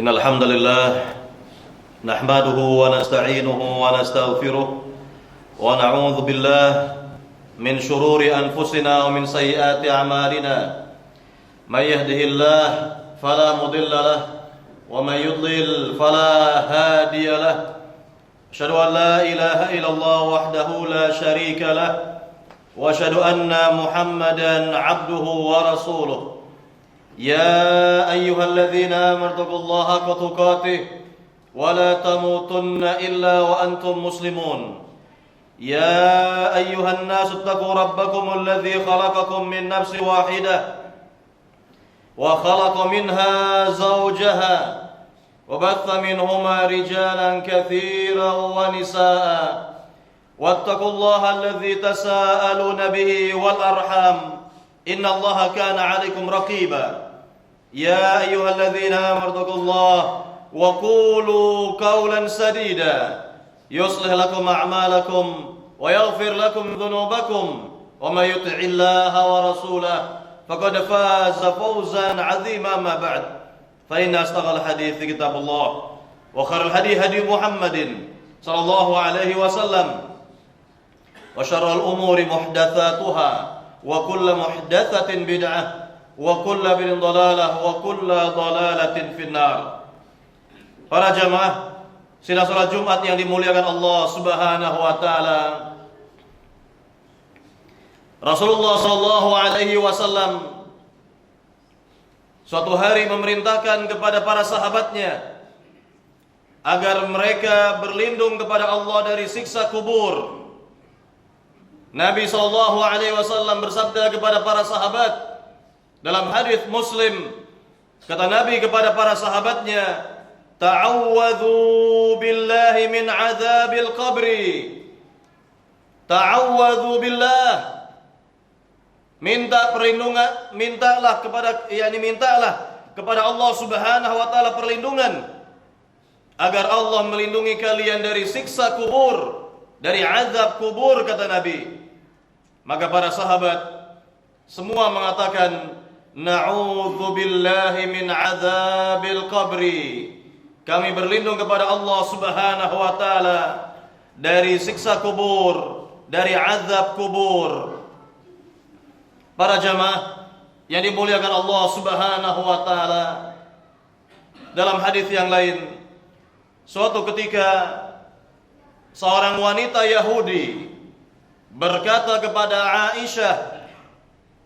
إن الحمد لله نحمده ونستعينه ونستغفره ونعوذ بالله من شرور أنفسنا ومن سيئات أعمالنا من يهده الله فلا مضل له ومن يضلل فلا هادي له أشهد أن لا إله إلا الله وحده لا شريك له وأشهد أن محمدا عبده ورسوله يا أيها الذين آمنوا اتقوا الله حق تقاته ولا تموتن إلا وأنتم مسلمون يا أيها الناس اتقوا ربكم الذي خلقكم من نفس واحدة وخلق منها زوجها وبث منهما رجالا كثيرا ونساء واتقوا الله الذي تساءلون به والأرحام إن الله كان عليكم رقيبا يا أيها الذين آمنوا اتقوا الله وقولوا قولا سديدا يصلح لكم أعمالكم ويغفر لكم ذنوبكم ومن يطع الله ورسوله فقد فاز فوزا عظيما. ما بعد فإن أصدق الحديث كتاب الله وخير الهدي هدي محمد صلى الله عليه وسلم وشر الأمور محدثاتها وكل محدثة بدعة وكل بدعة ضلالة وكل ضلالة في النار. Para jamaah sidang salat Jumat yang dimuliakan Allah Subhanahu wa taala. Rasulullah sallallahu alaihi wasallam suatu hari memerintahkan kepada para sahabatnya agar mereka berlindung kepada Allah dari siksa kubur. Nabi sallallahu alaihi wasallam bersabda kepada para sahabat dalam hadis Muslim, kata Nabi kepada para sahabatnya, ta'awwadhu billahi min adzabil qabri. Ta'awwadhu billah, mintalah kepada Allah Subhanahu wa taala perlindungan agar Allah melindungi kalian dari siksa kubur, dari azab kubur, kata Nabi. Maka para sahabat semua mengatakan, na'udzu billahi min adzabil qabri. Kami berlindung kepada Allah Subhanahu wa taala dari siksa kubur, dari azab kubur. Para jamaah yang dimuliakan Allah Subhanahu wa taala, dalam hadis yang lain, suatu ketika seorang wanita Yahudi berkata kepada Aisyah,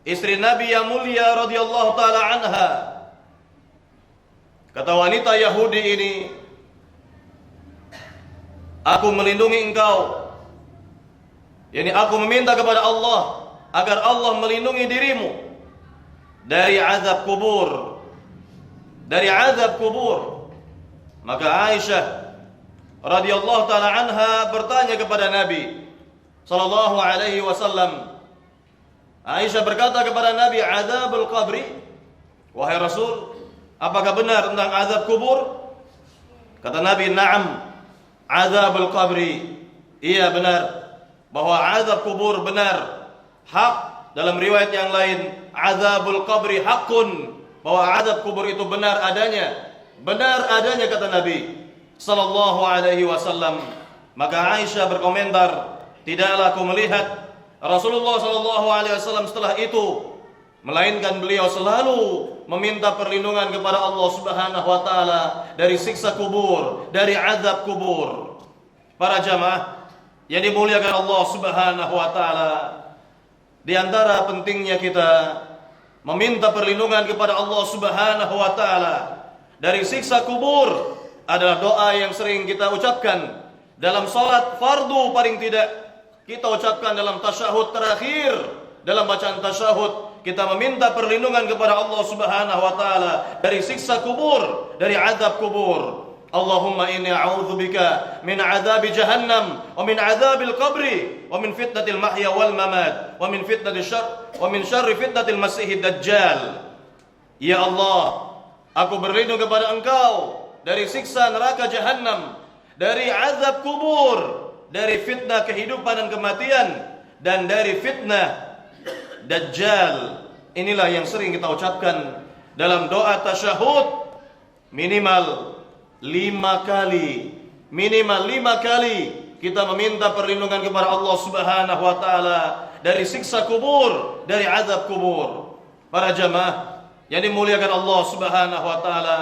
istri Nabi yang mulia radhiyallahu taala anha, kata wanita Yahudi ini, aku melindungi engkau, yakni aku meminta kepada Allah agar Allah melindungi dirimu dari azab kubur, dari azab kubur. Maka Aisyah radhiyallahu taala anha bertanya kepada Nabi sallallahu alaihi wasallam. Aisyah berkata kepada Nabi, azabul qabri, wahai Rasul, apakah benar tentang azab kubur? Kata Nabi, na'am, azabul qabri, iya benar, bahwa azab kubur benar, hak. Dalam riwayat yang lain, azabul qabri haqqun, bahwa azab kubur itu benar adanya, kata Nabi sallallahu alaihi wasallam. Maka Aisyah berkomentar, tidaklah aku melihat Rasulullah sallallahu alaihi wasallam setelah itu, melainkan beliau selalu meminta perlindungan kepada Allah Subhanahu wa taala dari siksa kubur, dari azab kubur. Para jamaah yang dimuliakan Allah Subhanahu wa taala, di antara pentingnya kita meminta perlindungan kepada Allah Subhanahu wa taala dari siksa kubur adalah doa yang sering kita ucapkan dalam salat fardu. Paling tidak kita ucapkan dalam tasyahud terakhir, dalam bacaan tasyahud kita meminta perlindungan kepada Allah Subhanahu wa taala dari siksa kubur, dari azab kubur. Allahumma inni a'udzubika min adzabi jahannam wa min adzabil qabri wa min fitnatil mahya wal mamat wa min fitnatil syarr wa min syarri fitnatil masiihid dajjal. Ya Allah, aku berlindung kepada Engkau dari siksa neraka jahannam, dari azab kubur, dari fitnah kehidupan dan kematian, dan dari fitnah dajjal. Inilah yang sering kita ucapkan dalam doa tasyahud minimal 5 kali, kita meminta perlindungan kepada Allah Subhanahu wa taala dari siksa kubur, dari azab kubur. Para jamaah yang dimuliakan Allah Subhanahu wa taala,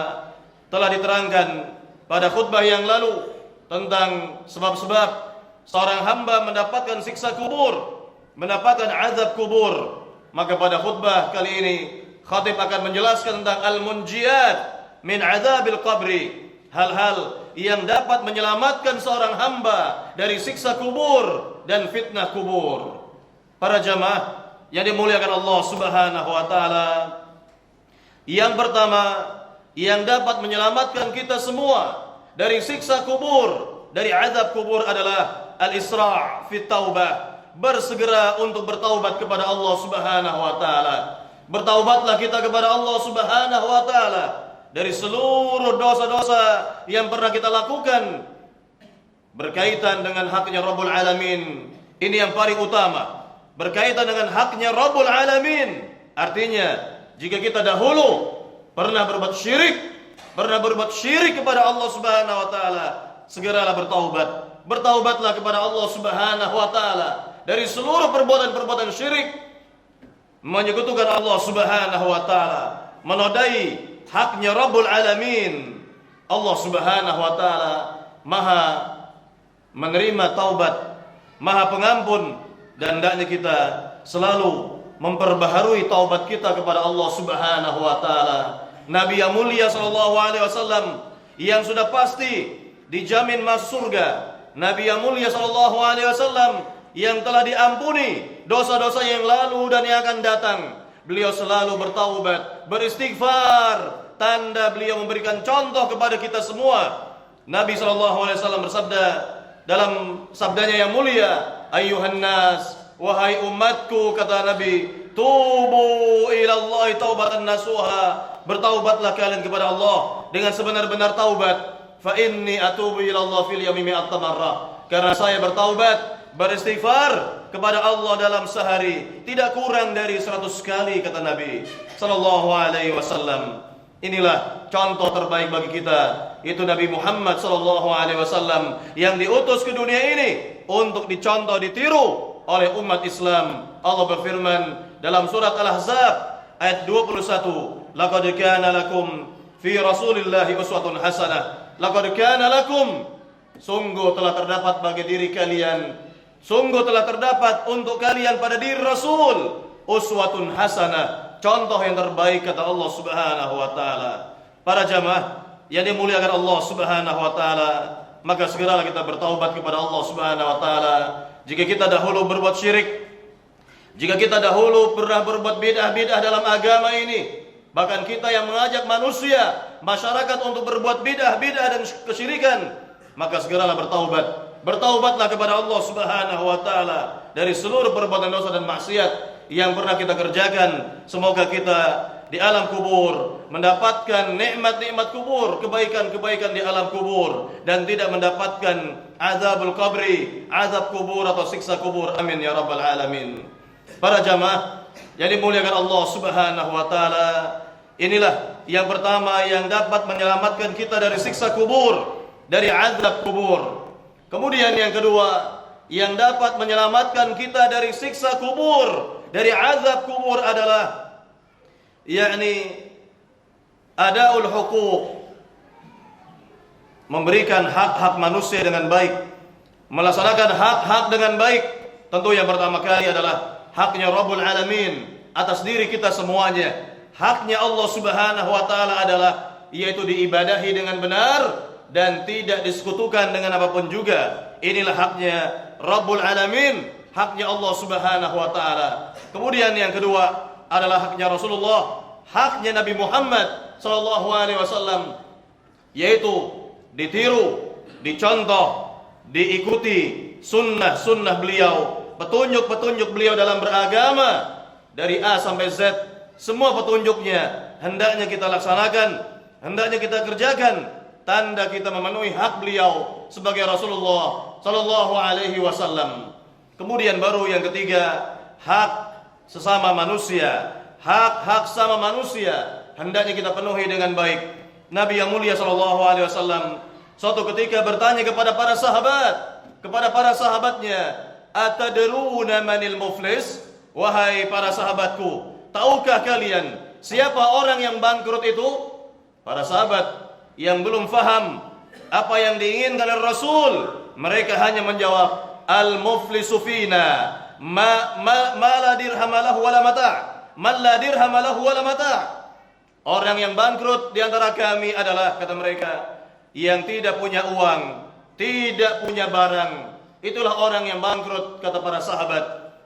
telah diterangkan pada khutbah yang lalu tentang sebab-sebab seorang hamba mendapatkan siksa kubur, mendapatkan azab kubur. Maka pada khutbah kali ini khatib akan menjelaskan tentang al-munjiyat min azabil qabri, hal-hal yang dapat menyelamatkan seorang hamba dari siksa kubur dan fitnah kubur. Para jamaah yang dimuliakan Allah Subhanahu wa taala, yang pertama yang dapat menyelamatkan kita semua dari siksa kubur, dari azab kubur adalah al-isra' fi taubah, bersegera untuk bertaubat kepada Allah Subhanahu wa taala. Bertaubatlah kita kepada Allah Subhanahu wa taala dari seluruh dosa-dosa yang pernah kita lakukan berkaitan dengan haknya Rabbul Alamin. Ini yang paling utama, berkaitan dengan haknya Rabbul Alamin. Artinya, jika kita dahulu pernah berbuat syirik kepada Allah Subhanahu wa taala, segeralah bertaubat. Bertaubatlah kepada Allah Subhanahu wa taala dari seluruh perbuatan-perbuatan syirik, menyekutukan Allah Subhanahu wa taala, menodai haknya Rabbul Alamin. Allah Subhanahu wa taala Maha menerima taubat, Maha pengampun, dan hendaknya kita selalu memperbaharui taubat kita kepada Allah Subhanahu wa taala. Nabi yang mulia sallallahu alaihi wasallam yang sudah pasti dijamin masuk surga, Nabi yang mulia sallallahu alaihi wasallam yang telah diampuni dosa-dosa yang lalu dan yang akan datang, beliau selalu bertaubat, beristighfar, tanda beliau memberikan contoh kepada kita semua. Nabi SAW bersabda dalam sabdanya yang mulia, ayyuhan nas, wahai umatku, kata Nabi, tubu ilallahi taubatan nasuha, bertaubatlah kalian kepada Allah dengan sebenar-benar taubat. Fa inni atubu ilallah fil yawmi mi'ata marrah, karena saya bertaubat, beristighfar kepada Allah dalam sehari tidak kurang dari 100 kali, kata Nabi sallallahu alaihi wasallam. Inilah contoh terbaik bagi kita, itu Nabi Muhammad sallallahu alaihi wasallam yang diutus ke dunia ini untuk dicontoh, ditiru oleh umat Islam. Allah berfirman dalam surat Al-Ahzab ayat 21, laqad kana lakum fi rasulillahi uswatun hasanah. Laqad kana lakum, sungguh telah terdapat bagi diri kalian, sungguh telah terdapat untuk kalian pada diri Rasul uswatun hasanah, contoh yang terbaik, kata Allah Subhanahu wa taala. Para jamaah yang dimuliakan Allah Subhanahu wa taala, maka segeralah kita bertaubat kepada Allah Subhanahu wa taala. Jika kita dahulu berbuat syirik, jika kita dahulu pernah berbuat bid'ah dalam agama ini, bahkan kita yang mengajak manusia, masyarakat untuk berbuat bid'ah dan kesyirikan, maka segeralah bertaubat. Bertaubatlah kepada Allah Subhanahu wa taala dari seluruh perbuatan dosa dan maksiat yang pernah kita kerjakan. Semoga kita di alam kubur mendapatkan nikmat-nikmat kubur, kebaikan-kebaikan di alam kubur, dan tidak mendapatkan azabul qabri, azab kubur atau siksa kubur. Amin ya rabbal alamin. Para jamaah yang dimuliakan Allah Subhanahu wa taala, inilah yang pertama yang dapat menyelamatkan kita dari siksa kubur, dari azab kubur. Kemudian yang kedua yang dapat menyelamatkan kita dari siksa kubur, dari azab kubur adalah yakni adaul huquq, memberikan hak-hak manusia dengan baik, melaksanakan hak-hak dengan baik. Tentu yang pertama kali adalah haknya Rabbul Alamin atas diri kita semuanya. Haknya Allah Subhanahu wa taala adalah yaitu diibadahi dengan benar dan tidak disekutukan dengan apapun juga. Inilah haknya Rabbul Alamin, haknya Allah Subhanahu wa taala. Kemudian yang kedua adalah haknya Rasulullah, haknya Nabi Muhammad sallallahu alaihi wasallam, yaitu ditiru, dicontoh, diikuti sunnah-sunnah beliau, petunjuk-petunjuk beliau dalam beragama dari A sampai Z. Semua petunjuknya hendaknya kita laksanakan, hendaknya kita kerjakan, tanda kita memenuhi hak beliau sebagai Rasulullah sallallahu alaihi wasallam. Kemudian baru yang ketiga, hak sesama manusia. Hak-hak sama manusia hendaknya kita penuhi dengan baik. Nabi yang mulia sallallahu alaihi wasallam suatu ketika bertanya kepada para sahabatnya, "Atadruna manil muflis?" Wahai para sahabatku, tahukah kalian siapa orang yang bangkrut itu? Para sahabat yang belum faham apa yang diinginkan oleh Rasul, mereka hanya menjawab, "Al-muflisu fina ma la dirham lahu wala mata'." Man la dirham lahu wala mata'. Orang yang bangkrut di antara kami adalah, kata mereka, yang tidak punya uang, tidak punya barang. Itulah orang yang bangkrut, kata para sahabat.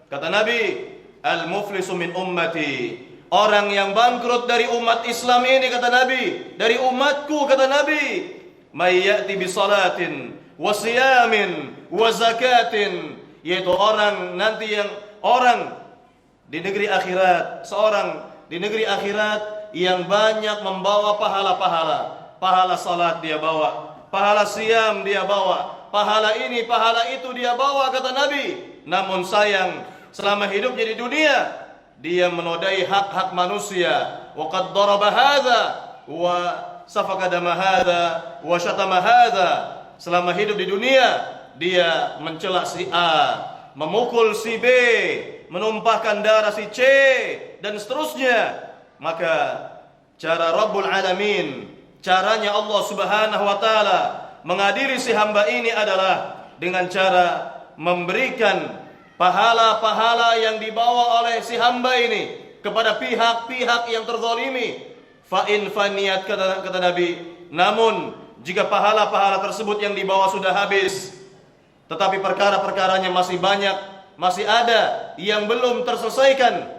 Kata Nabi, "Al-muflisu min ummati." Orang yang bangkrut dari umat Islam ini, kata Nabi, dari umatku, kata Nabi, "May ya'ti bi salatin wa siyamin wa zakatin." Yaitu orang nanti yang orang di negeri akhirat, seorang di negeri akhirat yang banyak membawa pahala-pahala. Pahala salat dia bawa, pahala siam dia bawa, pahala ini, pahala itu dia bawa, kata Nabi. Namun sayang, selama hidupnya di dunia, dia menodai hak-hak manusia. Wa qad daraba hadza wa safaka dama hadza wa syatama hadza. Selama hidup di dunia, dia mencela si A, memukul si B, menumpahkan darah si C, dan seterusnya. Maka cara Rabbul Alamin, caranya Allah Subhanahu wa taala mengadili si hamba ini adalah dengan cara memberikan pahala-pahala yang dibawa oleh si hamba ini kepada pihak-pihak yang terzalimi. Fa in faniyat, kata Nabi, namun jika pahala-pahala tersebut yang dibawa sudah habis, tetapi perkara-perkaranya masih banyak, masih ada yang belum terselesaikan,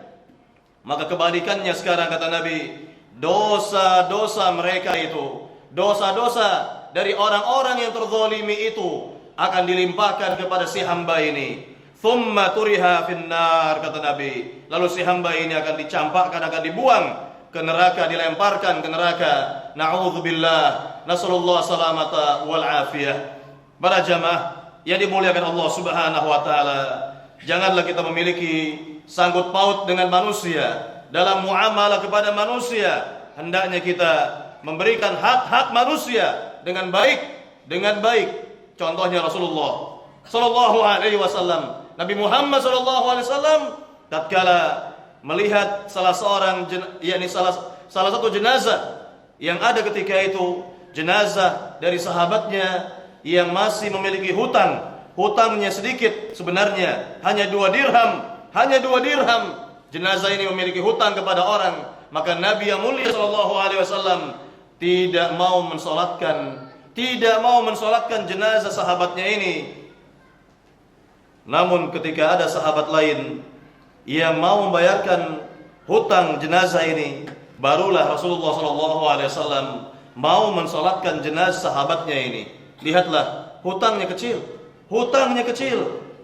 maka kebalikannya sekarang, kata Nabi, dosa-dosa mereka itu, dosa-dosa dari orang-orang yang terzalimi itu akan dilimpahkan kepada si hamba ini. Thumma turiha finnar, kata Nabi, lalu si hamba ini akan dicampakkan, akan dibuang ke neraka, dilemparkan ke neraka. Na'udzubillah, nasallallahu salamata wal afiyah. Para jamaah yang dimuliakan Allah Subhanahu wa taala, janganlah kita memiliki sangkut paut dengan manusia dalam muamalah kepada manusia. Hendaknya kita memberikan hak-hak manusia dengan baik, dengan baik. Contohnya Rasulullah sallallahu alaihi wasallam, Nabi Muhammad sallallahu alaihi wasallam tatkala melihat salah satu jenazah yang ada ketika itu, jenazah dari sahabatnya yang masih memiliki hutang. Hutangnya sedikit sebenarnya, hanya 2 dirham. Jenazah ini memiliki hutang kepada orang, maka Nabi yang mulia sallallahu alaihi wasallam tidak mau mensolatkan jenazah sahabatnya ini. Namun ketika ada sahabat lain yang mau membayarkan hutang jenazah ini, barulah Rasulullah sallallahu alaihi wasallam mau mensolatkan jenazah sahabatnya ini. Lihatlah, hutangnya kecil,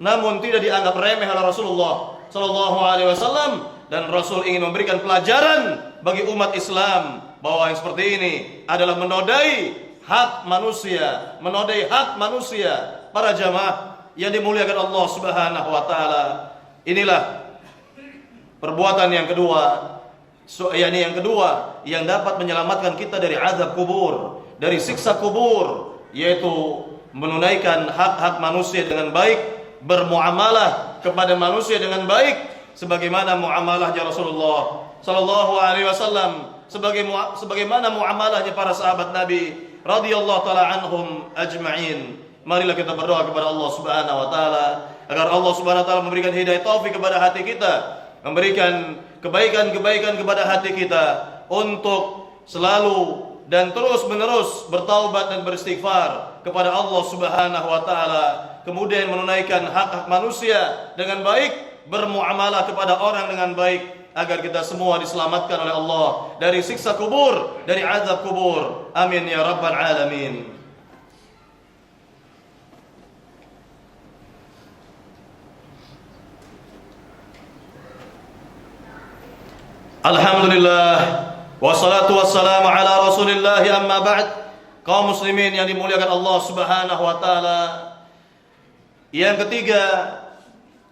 namun tidak dianggap remeh oleh Rasulullah sallallahu alaihi wasallam, dan Rasul ingin memberikan pelajaran bagi umat Islam bahwa yang seperti ini adalah menodai hak manusia. Para jamaah yang dimuliakan Allah Subhanahu wa taala, inilah perbuatan yang kedua, yang dapat menyelamatkan kita dari azab kubur, dari siksa kubur, yaitu menunaikan hak-hak manusia dengan baik, bermuamalah kepada manusia dengan baik sebagaimana muamalahnya Rasulullah sallallahu alaihi wasallam, sebagaimana muamalahnya para sahabat Nabi radhiyallahu taala anhum ajma'in. Marilah kita berdoa kepada Allah Subhanahu wa taala agar Allah Subhanahu wa taala memberikan hidayah taufik kepada hati kita, memberikan kebaikan-kebaikan kepada hati kita untuk selalu dan terus-menerus bertaubat dan beristighfar kepada Allah Subhanahu wa taala, kemudian menunaikan hak-hak manusia dengan baik, bermuamalah kepada orang dengan baik, agar kita semua diselamatkan oleh Allah dari siksa kubur, dari azab kubur. Amin ya rabbal alamin. Alhamdulillah, wassalatu wassalamu ala Rasulillah, amma ba'd. Kaum muslimin yang dimuliakan Allah Subhanahu wa taala, yang ketiga,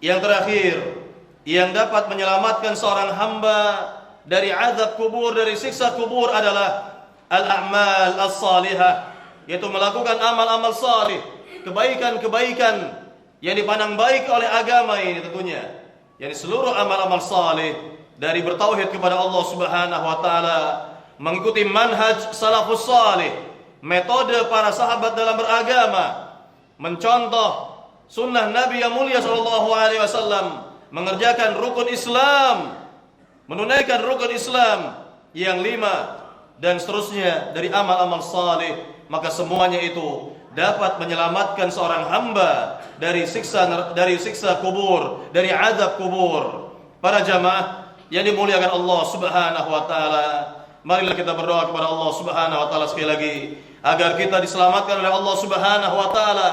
yang terakhir, yang dapat menyelamatkan seorang hamba dari azab kubur, dari siksa kubur adalah al-a'mal as-salihah, yaitu melakukan amal-amal salih, kebaikan-kebaikan yang dipandang baik oleh agama ini tentunya. Yani seluruh amal-amal salih dari bertauhid kepada Allah Subhanahu wa taala, mengikuti manhaj salafus salih, metode para sahabat dalam beragama, mencontoh sunnah Nabi yang mulia sallallahu alaihi wasallam, mengerjakan rukun Islam, menunaikan rukun Islam yang 5 dan seterusnya dari amal-amal salih, maka semuanya itu dapat menyelamatkan seorang hamba dari siksa kubur, dari azab kubur. Para jamaah yang dimuliakan Allah Subhanahu wa taala, marilah kita berdoa kepada Allah Subhanahu wa taala sekali lagi agar kita diselamatkan oleh Allah Subhanahu wa taala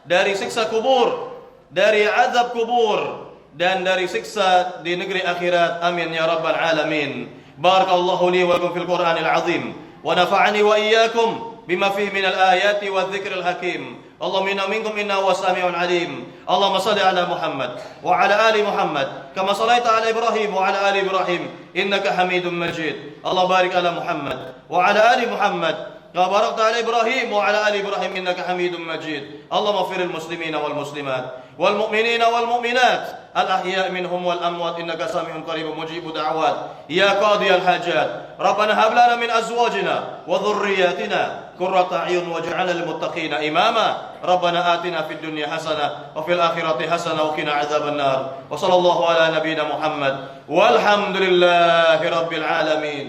dari siksa kubur, dari azab kubur, dan dari siksa di negeri akhirat. Amin ya rabbal alamin. Barakallahu li wa lakum fil Qur'anil azim wa nafa'ani wa iyyakum bima fihi minal ayati wadh-dhikril hakim. Allahumma minkum inna wasami'un alim. Allahumma shalli ala Muhammad wa ala ali Muhammad kama shallaita ala Ibrahim wa ala ali Ibrahim innaka Hamidum Majid. Allah barik ala Muhammad wa ala ali Muhammad kama barakta ala Ibrahim wa ala ali Ibrahim innaka Hamidum Majid. Allahumma ighfiril muslimina wal muslimat wal mu'minina wal mu'minat al-ahya' minhum wal amwat innaka sami'un qaribun mujibud da'awat ya qadiyal hajat. Rabbana hab lana min azwajina wa dhurriyyatina qurrata a'yun waj'alna lil muttaqina imama. Rabbana atina fid dunya hasanah wa fil akhirati hasanah wa qina adzaban nar. Wa sallallahu ala nabiyyina Muhammad walhamdulillahi rabbil alamin.